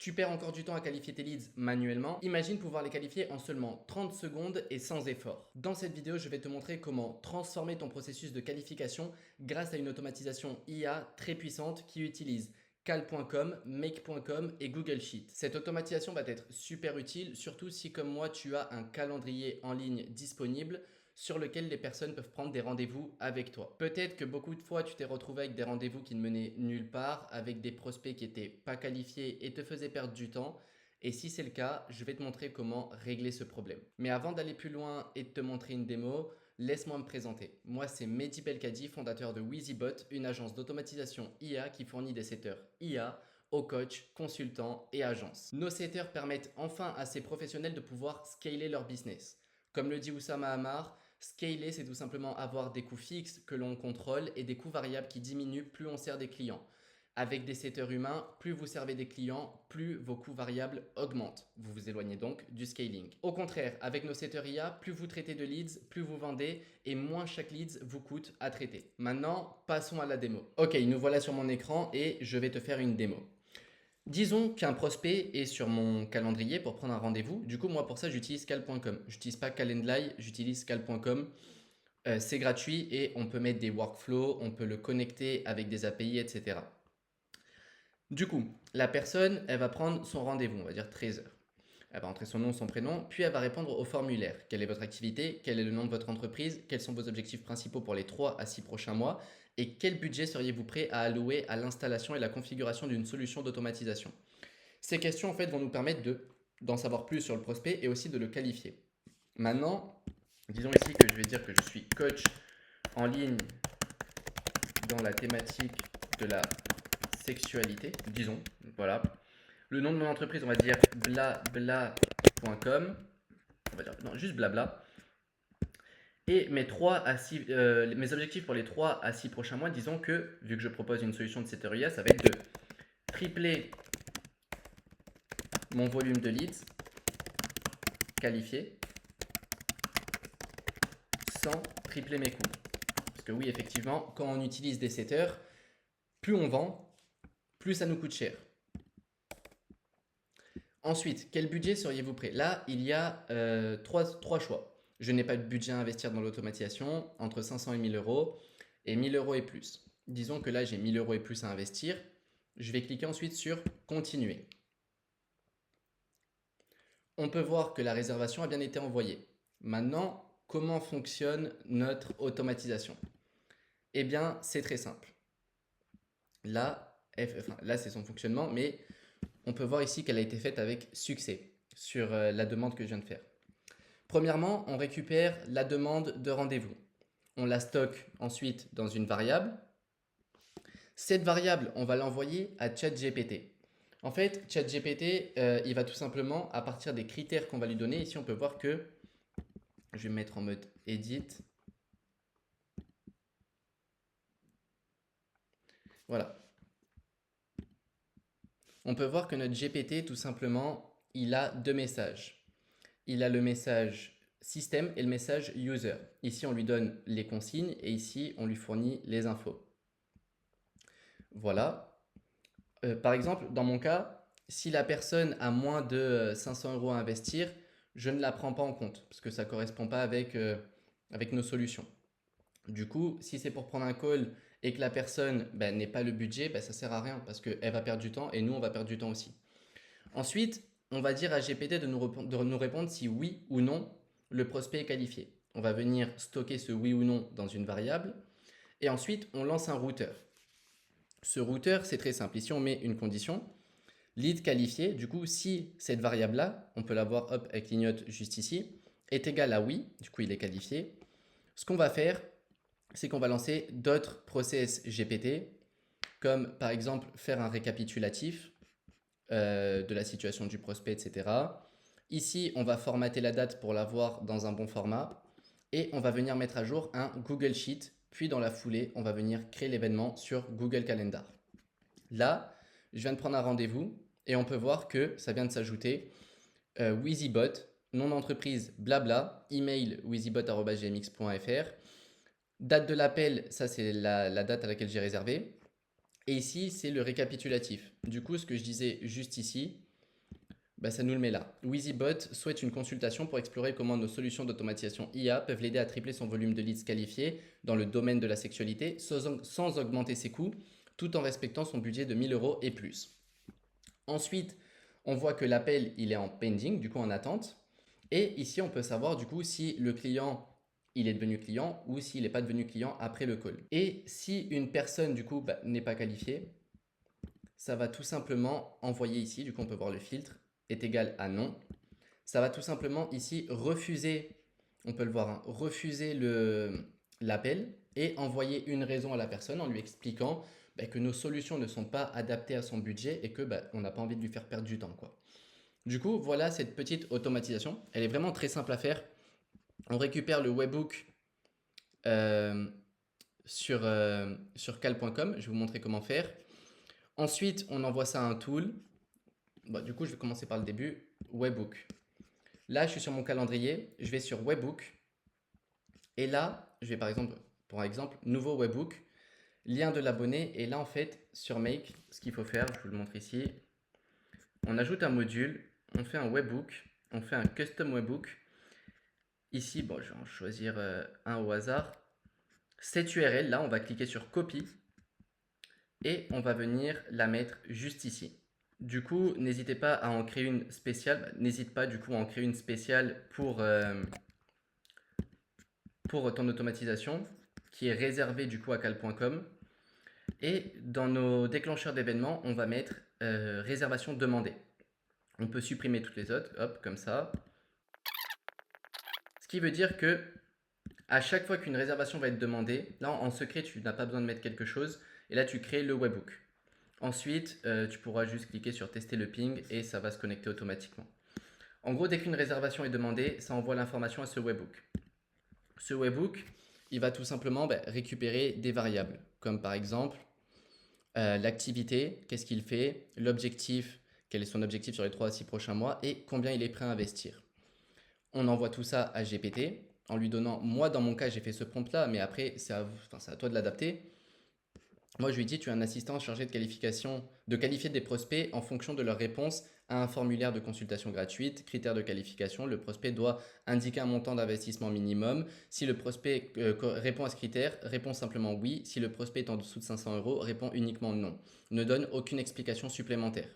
Tu perds encore du temps à qualifier tes leads manuellement. Imagine pouvoir les qualifier en seulement 30 secondes et sans effort. Dans cette vidéo, je vais te montrer comment transformer ton processus de qualification grâce à une automatisation IA très puissante qui utilise cal.com, make.com et Google Sheet. Cette automatisation va être super utile, surtout si comme moi tu as un calendrier en ligne disponible sur lequel les personnes peuvent prendre des rendez-vous avec toi. Peut-être que beaucoup de fois tu t'es retrouvé avec des rendez-vous qui ne menaient nulle part, avec des prospects qui n'étaient pas qualifiés et te faisaient perdre du temps. Et si c'est le cas, je vais te montrer comment régler ce problème. Mais avant d'aller plus loin et de te montrer une démo, laisse-moi me présenter. Moi, c'est Mehdi Belkadi, fondateur de Wheezybot, une agence d'automatisation IA qui fournit des setters IA aux coachs, consultants et agences. Nos setters permettent enfin à ces professionnels de pouvoir scaler leur business. Comme le dit Oussama Hamar, scaler, c'est tout simplement avoir des coûts fixes que l'on contrôle et des coûts variables qui diminuent plus on sert des clients. Avec des setters humains, plus vous servez des clients, plus vos coûts variables augmentent. Vous vous éloignez donc du scaling. Au contraire, avec nos setters IA, plus vous traitez de leads, plus vous vendez et moins chaque leads vous coûte à traiter. Maintenant, passons à la démo. Ok, nous voilà sur mon écran et je vais te faire une démo. Disons qu'un prospect est sur mon calendrier pour prendre un rendez-vous. Du coup, moi, pour ça, j'utilise cal.com. J'utilise pas Calendly, j'utilise cal.com. C'est gratuit et on peut mettre des workflows, on peut le connecter avec des API, etc. Du coup, la personne, elle va prendre son rendez-vous, on va dire 13 heures. Elle va entrer son nom, son prénom, puis elle va répondre au formulaire. Quelle est votre activité? Quel est le nom de votre entreprise? Quels sont vos objectifs principaux pour les 3 à 6 prochains mois? Et quel budget seriez-vous prêt à allouer à l'installation et la configuration d'une solution d'automatisation? Ces questions en fait vont nous permettre d'en savoir plus sur le prospect et aussi de le qualifier. Maintenant, disons ici que je vais dire que je suis coach en ligne dans la thématique de la sexualité, disons, voilà. Le nom de mon entreprise, on va dire blabla.com, on va dire non, juste blabla. Et mes objectifs pour les 3 à 6 prochains mois, disons que, vu que je propose une solution de cette IA, ça va être de tripler mon volume de leads qualifiés sans tripler mes coûts. Parce que oui, effectivement, quand on utilise des setters, plus on vend, plus ça nous coûte cher. Ensuite, quel budget seriez-vous prêt? Là, il y a trois choix. Je n'ai pas de budget à investir dans l'automatisation, entre 500 et 1000 euros, et 1000 euros et plus. Disons que là, j'ai 1000 euros et plus à investir. Je vais cliquer ensuite sur Continuer. On peut voir que la réservation a bien été envoyée. Maintenant, comment fonctionne notre automatisation? Eh bien, c'est très simple. Là, c'est son fonctionnement, mais on peut voir ici qu'elle a été faite avec succès sur la demande que je viens de faire. Premièrement, on récupère la demande de rendez-vous. On la stocke ensuite dans une variable. Cette variable, on va l'envoyer à ChatGPT. En fait, ChatGPT, il va tout simplement, à partir des critères qu'on va lui donner, ici on peut voir que, je vais me mettre en mode Edit. Voilà. On peut voir que notre GPT, tout simplement, il a deux messages. Il a le message système et le message user. Ici, on lui donne les consignes et ici, on lui fournit les infos. Voilà. Par exemple, dans mon cas, si la personne a moins de 500 euros à investir, je ne la prends pas en compte parce que ça ne correspond pas avec nos solutions. Du coup, si c'est pour prendre un call et que la personne n'ait pas le budget, ça ne sert à rien parce qu'elle va perdre du temps et nous, on va perdre du temps aussi. Ensuite, on va dire à GPT de nous répondre si oui ou non le prospect est qualifié. On va venir stocker ce oui ou non dans une variable et ensuite on lance un routeur. Ce routeur, c'est très simple. Ici, on met une condition. Lead qualifié, du coup, si cette variable-là, on peut la voir, hop, elle clignote juste ici, est égale à oui, du coup, il est qualifié. Ce qu'on va faire, c'est qu'on va lancer d'autres process GPT, comme par exemple faire un récapitulatif de la situation du prospect, etc. Ici, on va formater la date pour l'avoir dans un bon format et on va venir mettre à jour un Google Sheet. Puis dans la foulée, on va venir créer l'événement sur Google Calendar. Là, je viens de prendre un rendez-vous et on peut voir que ça vient de s'ajouter Wheezybot, nom d'entreprise blabla, email wheezybot@gmx.fr. Date de l'appel, ça c'est la date à laquelle j'ai réservé. Et ici, c'est le récapitulatif. Du coup, ce que je disais juste ici, Bah, ça nous le met là. Wheezybot souhaite une consultation pour explorer comment nos solutions d'automatisation IA peuvent l'aider à tripler son volume de leads qualifiés dans le domaine de la sexualité sans augmenter ses coûts, tout en respectant son budget de 1000 euros et plus. Ensuite, on voit que l'appel il est en pending, du coup en attente. Et ici, on peut savoir du coup si le client il est devenu client ou s'il n'est pas devenu client après le call. Et si une personne du coup n'est pas qualifiée, ça va tout simplement envoyer ici, du coup on peut voir le filtre, est égal à non. Ça va tout simplement ici refuser, on peut le voir, hein, refuser l'appel et envoyer une raison à la personne en lui expliquant que nos solutions ne sont pas adaptées à son budget et que on n'a pas envie de lui faire perdre du temps, quoi. Du coup, voilà cette petite automatisation. Elle est vraiment très simple à faire. On récupère le webhook euh, sur cal.com. Je vais vous montrer comment faire. Ensuite, on envoie ça à un tool. Bon, du coup, je vais commencer par le début. Webhook. Là, je suis sur mon calendrier. Je vais sur Webhook. Et là, je vais par exemple, nouveau Webhook. Lien de l'abonné. Et là, en fait, sur Make, ce qu'il faut faire, je vous le montre ici. On ajoute un module. On fait un Webhook. On fait un custom Webhook. Ici, bon, je vais en choisir un au hasard. Cette URL, là, on va cliquer sur Copy. Et on va venir la mettre juste ici. Du coup, n'hésitez pas à en créer une spéciale. N'hésite pas du coup à en créer une spéciale pour ton automatisation qui est réservée du coup à cal.com. Et dans nos déclencheurs d'événements, on va mettre réservation demandée. On peut supprimer toutes les autres, hop, comme ça. Ce qui veut dire que à chaque fois qu'une réservation va être demandée, là en secret, tu n'as pas besoin de mettre quelque chose. Et là, tu crées le webhook. Ensuite, tu pourras juste cliquer sur tester le ping et ça va se connecter automatiquement. En gros, dès qu'une réservation est demandée, ça envoie l'information à ce webhook. Ce webhook, il va tout simplement récupérer des variables, comme par exemple l'activité, qu'est-ce qu'il fait, l'objectif, quel est son objectif sur les 3 à 6 prochains mois et combien il est prêt à investir. On envoie tout ça à GPT en lui donnant, moi dans mon cas j'ai fait ce prompt là, mais après c'est à toi de l'adapter. Moi, je lui dis, tu es un assistant chargé de qualifier des prospects en fonction de leur réponse à un formulaire de consultation gratuite. Critères de qualification, le prospect doit indiquer un montant d'investissement minimum. Si le prospect répond à ce critère, répond simplement oui. Si le prospect est en dessous de 500 euros, répond uniquement non. Ne donne aucune explication supplémentaire.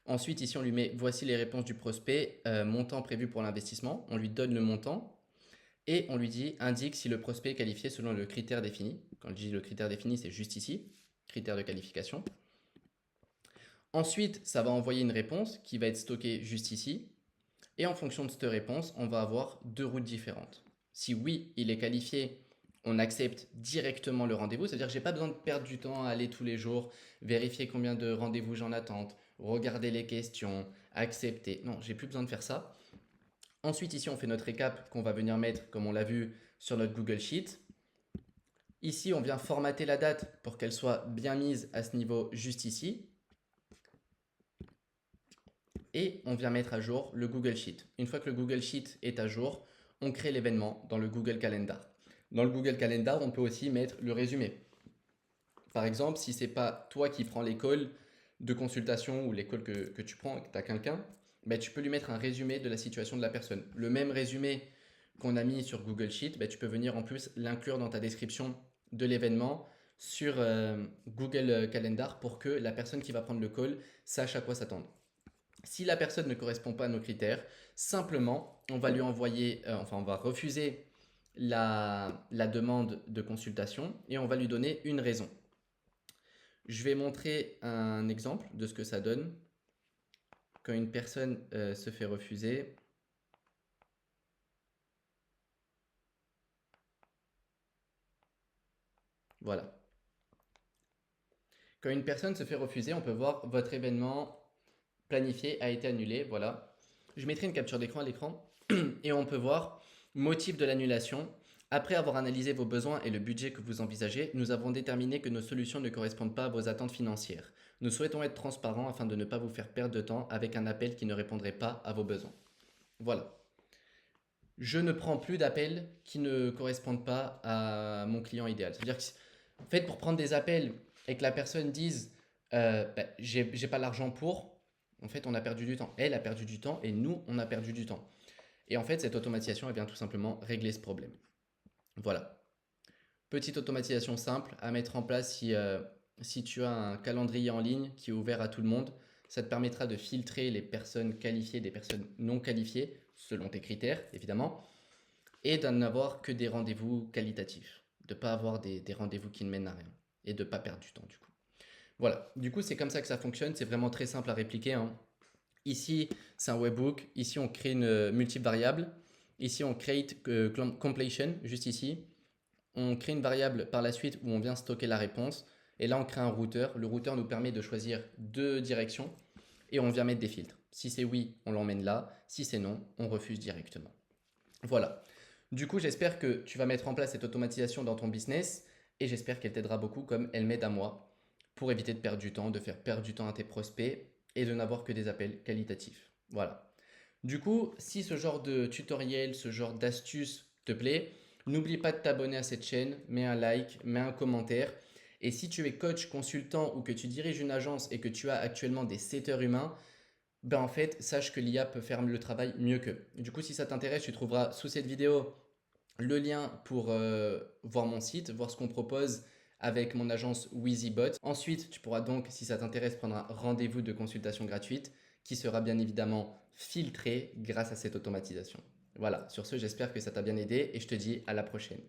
Ensuite, ici, on lui met, voici les réponses du prospect, montant prévu pour l'investissement. On lui donne le montant. Et on lui dit, indique si le prospect est qualifié selon le critère défini. Quand je dis le critère défini, c'est juste ici, critère de qualification. Ensuite, ça va envoyer une réponse qui va être stockée juste ici. Et en fonction de cette réponse, on va avoir deux routes différentes. Si oui, il est qualifié, on accepte directement le rendez-vous. C'est-à-dire que je n'ai pas besoin de perdre du temps à aller tous les jours, vérifier combien de rendez-vous j'en attente, regarder les questions, accepter. Non, j'ai plus besoin de faire ça. Ensuite, ici, on fait notre récap qu'on va venir mettre, comme on l'a vu, sur notre Google Sheet. Ici, on vient formater la date pour qu'elle soit bien mise à ce niveau juste ici. Et on vient mettre à jour le Google Sheet. Une fois que le Google Sheet est à jour, on crée l'événement dans le Google Calendar. Dans le Google Calendar, on peut aussi mettre le résumé. Par exemple, si ce n'est pas toi qui prends les calls de consultation ou les calls que tu prends, que tu as quelqu'un, tu peux lui mettre un résumé de la situation de la personne. Le même résumé qu'on a mis sur Google Sheet, tu peux venir en plus l'inclure dans ta description de l'événement sur Google Calendar pour que la personne qui va prendre le call sache à quoi s'attendre. Si la personne ne correspond pas à nos critères, simplement, on va lui envoyer, on va refuser la demande de consultation et on va lui donner une raison. Je vais montrer un exemple de ce que ça donne quand une personne se fait refuser. Voilà. Quand une personne se fait refuser, on peut voir votre événement planifié a été annulé. Voilà. Je mettrai une capture d'écran à l'écran et on peut voir motif de l'annulation. Après avoir analysé vos besoins et le budget que vous envisagez, nous avons déterminé que nos solutions ne correspondent pas à vos attentes financières. Nous souhaitons être transparents afin de ne pas vous faire perdre de temps avec un appel qui ne répondrait pas à vos besoins. Voilà. Je ne prends plus d'appels qui ne correspondent pas à mon client idéal. C'est-à-dire que, en fait, pour prendre des appels et que la personne dise j'ai pas l'argent pour, En fait, on a perdu du temps. Elle a perdu du temps et nous, on a perdu du temps. Et en fait, cette automatisation, elle vient tout simplement régler ce problème. Voilà. Petite automatisation simple à mettre en place si tu as un calendrier en ligne qui est ouvert à tout le monde. Ça te permettra de filtrer les personnes qualifiées des personnes non qualifiées, selon tes critères, évidemment, et d'en avoir que des rendez-vous qualitatifs. De ne pas avoir des rendez-vous qui ne mènent à rien. Et de ne pas perdre du temps, du coup. Voilà. Du coup, c'est comme ça que ça fonctionne. C'est vraiment très simple à répliquer, hein. Ici, c'est un webhook. Ici, on crée une multiple variable. Ici, on create completion, juste ici. On crée une variable par la suite où on vient stocker la réponse. Et là, on crée un routeur. Le routeur nous permet de choisir deux directions et on vient mettre des filtres. Si c'est oui, on l'emmène là. Si c'est non, on refuse directement. Voilà. Du coup, j'espère que tu vas mettre en place cette automatisation dans ton business et j'espère qu'elle t'aidera beaucoup comme elle m'aide à moi pour éviter de perdre du temps, de faire perdre du temps à tes prospects et de n'avoir que des appels qualitatifs. Voilà. Du coup, si ce genre de tutoriel, ce genre d'astuce te plaît, n'oublie pas de t'abonner à cette chaîne, mets un like, mets un commentaire. Et si tu es coach, consultant ou que tu diriges une agence et que tu as actuellement des setters humains, ben en fait, sache que l'IA peut faire le travail mieux qu'eux. Du coup, si ça t'intéresse, tu trouveras sous cette vidéo le lien pour voir mon site, voir ce qu'on propose avec mon agence WheezyBot. Ensuite, tu pourras donc, si ça t'intéresse, prendre un rendez-vous de consultation gratuite qui sera bien évidemment filtré grâce à cette automatisation. Voilà, sur ce, j'espère que ça t'a bien aidé et je te dis à la prochaine.